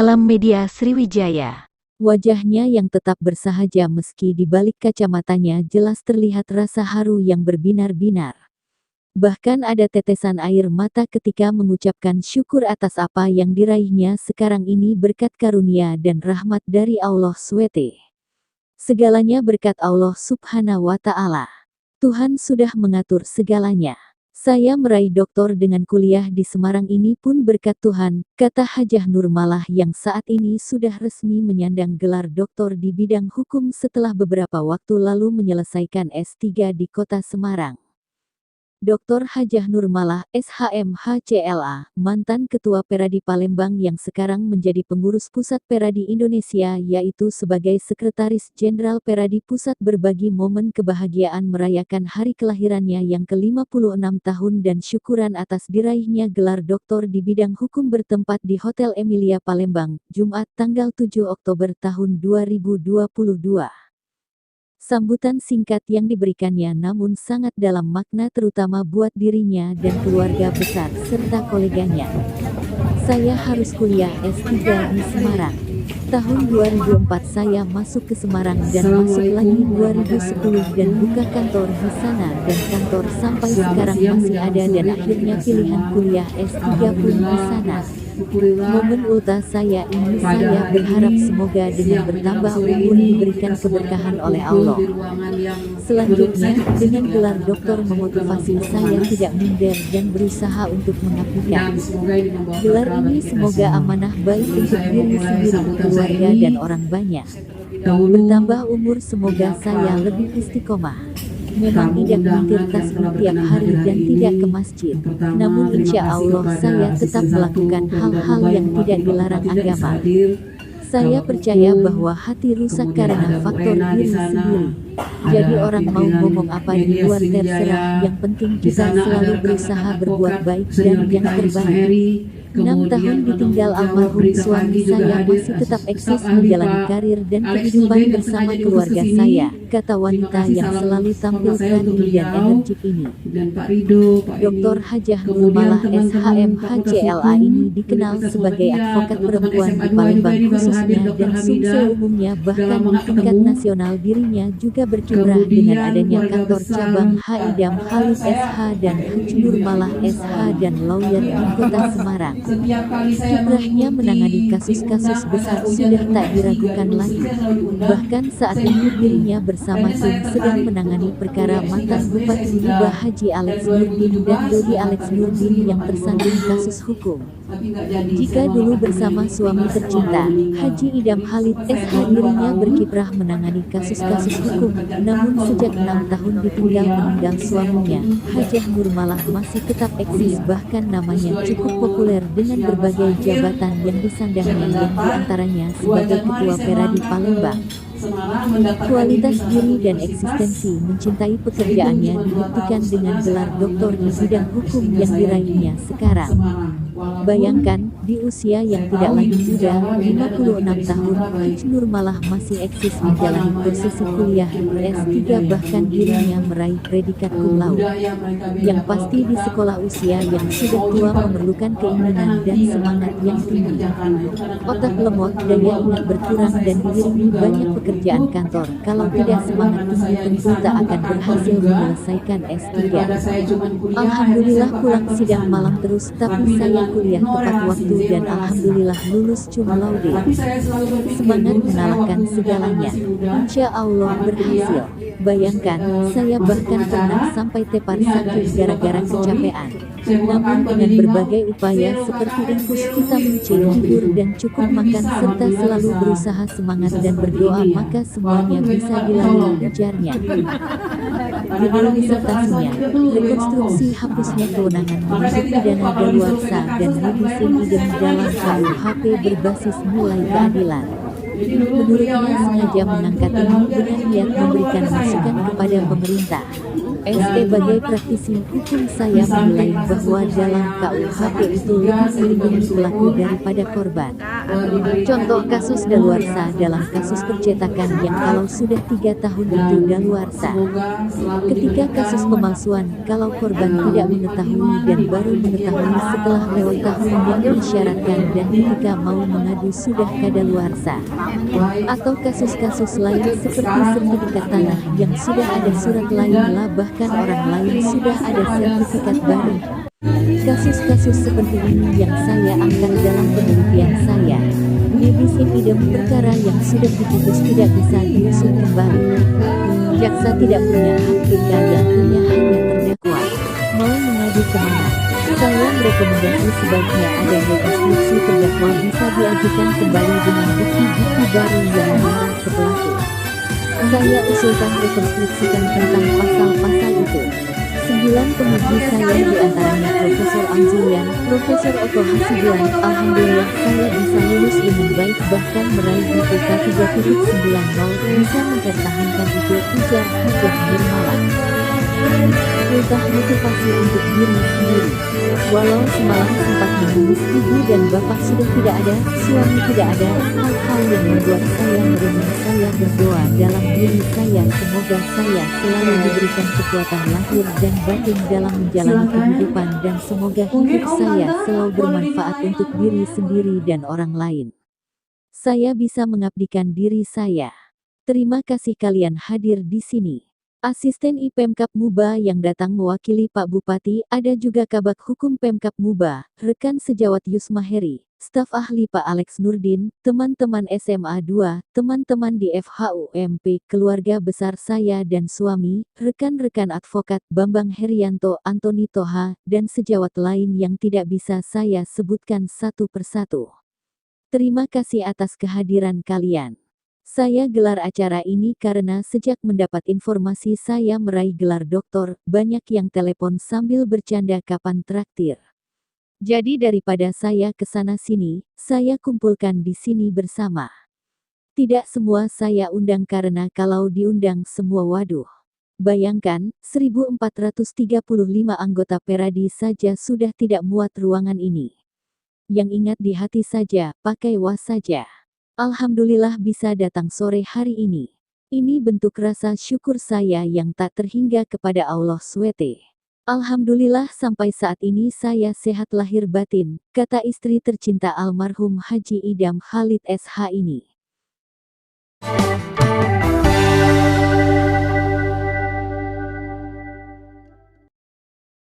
Salam Media Sriwijaya. Wajahnya yang tetap bersahaja meski di balik kacamatanya jelas terlihat rasa haru yang berbinar-binar. Bahkan ada tetesan air mata ketika mengucapkan syukur atas apa yang diraihnya sekarang ini berkat karunia dan rahmat dari Allah SWT. Segalanya berkat Allah Subhanahu wa Ta'ala. Tuhan sudah mengatur segalanya. Saya meraih doktor dengan kuliah di Semarang ini pun berkat Tuhan, kata Hajah Nurmalah yang saat ini sudah resmi menyandang gelar doktor di bidang hukum setelah beberapa waktu lalu menyelesaikan S3 di kota Semarang. Dr. Hajah Nurmalah, SHM HCLA, mantan Ketua Peradi Palembang yang sekarang menjadi pengurus Pusat Peradi Indonesia yaitu sebagai Sekretaris Jenderal Peradi Pusat berbagi momen kebahagiaan merayakan hari kelahirannya yang ke-56 tahun dan syukuran atas diraihnya gelar doktor di bidang hukum bertempat di Hotel Emilia Palembang, Jumat tanggal 7 Oktober tahun 2022. Sambutan singkat yang diberikannya namun sangat dalam makna terutama buat dirinya dan keluarga besar serta koleganya. Saya harus kuliah S3 di Semarang. Tahun 2004 saya masuk ke Semarang dan masuk lagi 2010 dan buka kantor di sana dan kantor sampai sekarang masih ada dan akhirnya pilihan kuliah S3 pun di sana. Momen ulta saya ini saya berharap semoga dengan bertambah umur diberikan keberkahan oleh Allah. Selanjutnya, dengan gelar doktor memotivasi saya tidak minder dan berusaha untuk mengabdikan. Gelar ini semoga amanah baik untuk diri sendiri, keluarga dan orang banyak. Bertambah umur semoga saya lebih istiqomah. Memang tidak menyetir tasbih tiap hari dan tidak ke masjid. Namun insya Allah saya tetap melakukan hal-hal yang tidak dilarang agama. Saya percaya bahwa hati rusak karena faktor diri sendiri. Jadi orang mau ngomong apa di luar terserah, yang penting kita selalu berusaha berbuat baik dan yang terbaik. 6 tahun ditinggal almarhum suami saya masih tetap eksis menjalani karir dan kehidupan bersama keluarga saya, kata wanita yang selalu tampil berani dan energik ini. Dr. Hajah Nurmalah SHM HCLA ini dikenal sebagai advokat perempuan di Palembang khususnya dan Sumsel umumnya, bahkan di tingkat nasional dirinya juga berkiprah dengan adanya kantor cabang H. Idam Khalid SH dan Hajah Nurmalah SH dan lawyer di kota Semarang. Kiprahnya menangani kasus-kasus besar sudah tak diragukan lagi. Bahkan saat ini dirinya bersama tim sedang menangani perkara mantan Bupati Hibah Haji Alex Nurdin dan Dodi Alex Nurdin yang tersandung kasus hukum. Jika dulu bersama suami tercinta, Haji Idam Khalid SH dirinya berkiprah menangani kasus-kasus hukum, namun sejak 6 tahun ditinggal meninggal suaminya, Hajah Nurmalah masih tetap eksis bahkan namanya cukup populer dengan berbagai jabatan yang disandangnya yang diantaranya sebagai Ketua Peradi Palembang. Kualitas diri dan eksistensi mencintai pekerjaannya dibuktikan dengan gelar doktor di bidang hukum yang diraihnya sekarang. Bayangkan, di usia yang tidak lagi muda, 56 tahun, Hajah Nurmalah masih eksis menjalani posisi kuliah S3 bahkan dirinya meraih predikat cum laude. Yang pasti di sekolah usia yang sudah tua memerlukan keinginan dan semangat yang tinggi. Otak lemot, daya ingat berkurang dan diiringi banyak pekerjaan kantor. Kalau tidak semangat tinggi tentu tak akan berhasil menyelesaikan S3. Alhamdulillah pulang sidang malam terus tapi saya kuliah tepat waktu dan alhamdulillah lulus cum laude. Semangat mengalahkan segalanya. Insya Allah berhasil. Bayangkan, saya bahkan pernah sampai tepar sakit gara-gara kecapean. Namun dengan berbagai upaya seperti infus vitamin C, tidur dan cukup makan serta selalu berusaha semangat dan berdoa maka semuanya bisa dilalui, ujarnya. Judul disertasinya, rekonstruksi hapusnya kewenangan menuntut pidana daluarsa dan revisi idem dalam KUHP berbasis nilai keadilan. Menurutnya sengaja mengangkat ini dengan niat memberikan masukan kepada pemerintah. Sebagai praktisi hukum saya menilai bahwa dalam KUHP itu lebih melindungi pelaku daripada korban. Contoh kasus daluarsa dalam kasus percetakan yang kalau sudah 3 tahun itu daluarsa. Ketika kasus pemalsuan, kalau korban tidak mengetahui dan baru mengetahui setelah lewat tahun yang disyaratkan dan ketika mau mengadu sudah kadaluarsa. Atau kasus-kasus lain seperti sertifikat tanah yang sudah ada surat lain lah bahkan orang lain sudah ada sertifikat baru. Kasus-kasus seperti ini yang saya angkat dalam penelitian saya. Nebis in idem perkara yang sudah diputus tidak bisa diusut kembali. Jaksa tidak punya hak jika yang punya hanya terdakwa. Mau mengadu kemana? Saya merekomendasi sebaiknya ada rekonstruksi terdakwa bisa diajukan kembali dengan bukti-bukti baru yang mengarah ke pelaku. Saya usulkan rekonstruksikan tentang pasal-pasal itu. 9 pemuji saya diantaranya Profesor Amzulian, Profesor Otto Hasibuan. Alhamdulillah saya bisa lulus dengan baik bahkan meraih IPK 3.90 bisa mempertahankan itu, ujar Hajah Nirmala. Ultah motivasi untuk diri sendiri. Walau semalam sempat menangis ibu dan bapak sudah tidak ada, suami tidak ada, hal-hal yang membuat saya merenung. Saya berdoa dalam diri saya semoga saya selalu diberikan kekuatan lahir dan batin dalam menjalani kehidupan dan semoga hidup saya selalu bermanfaat untuk diri sendiri dan orang lain. Saya bisa mengabdikan diri saya. Terima kasih kalian hadir di sini. Asisten I Pemkab Muba yang datang mewakili Pak Bupati, ada juga Kabak Hukum Pemkab Muba, rekan sejawat Yusma Heri, staf ahli Pak Alex Nurdin, teman-teman SMA 2, teman-teman di FHUMP, keluarga besar saya dan suami, rekan-rekan advokat Bambang Herianto, Antoni Toha, dan sejawat lain yang tidak bisa saya sebutkan satu persatu. Terima kasih atas kehadiran kalian. Saya gelar acara ini karena sejak mendapat informasi saya meraih gelar doktor, banyak yang telepon sambil bercanda kapan traktir. Jadi daripada saya kesana sini, saya kumpulkan di sini bersama. Tidak semua saya undang karena kalau diundang semua waduh. Bayangkan, 1435 anggota Peradi saja sudah tidak muat ruangan ini. Yang ingat di hati saja, pakai was saja. Alhamdulillah bisa datang sore hari ini. Ini bentuk rasa syukur saya yang tak terhingga kepada Allah SWT. Alhamdulillah sampai saat ini saya sehat lahir batin, kata istri tercinta almarhum Haji Idam Khalid SH ini.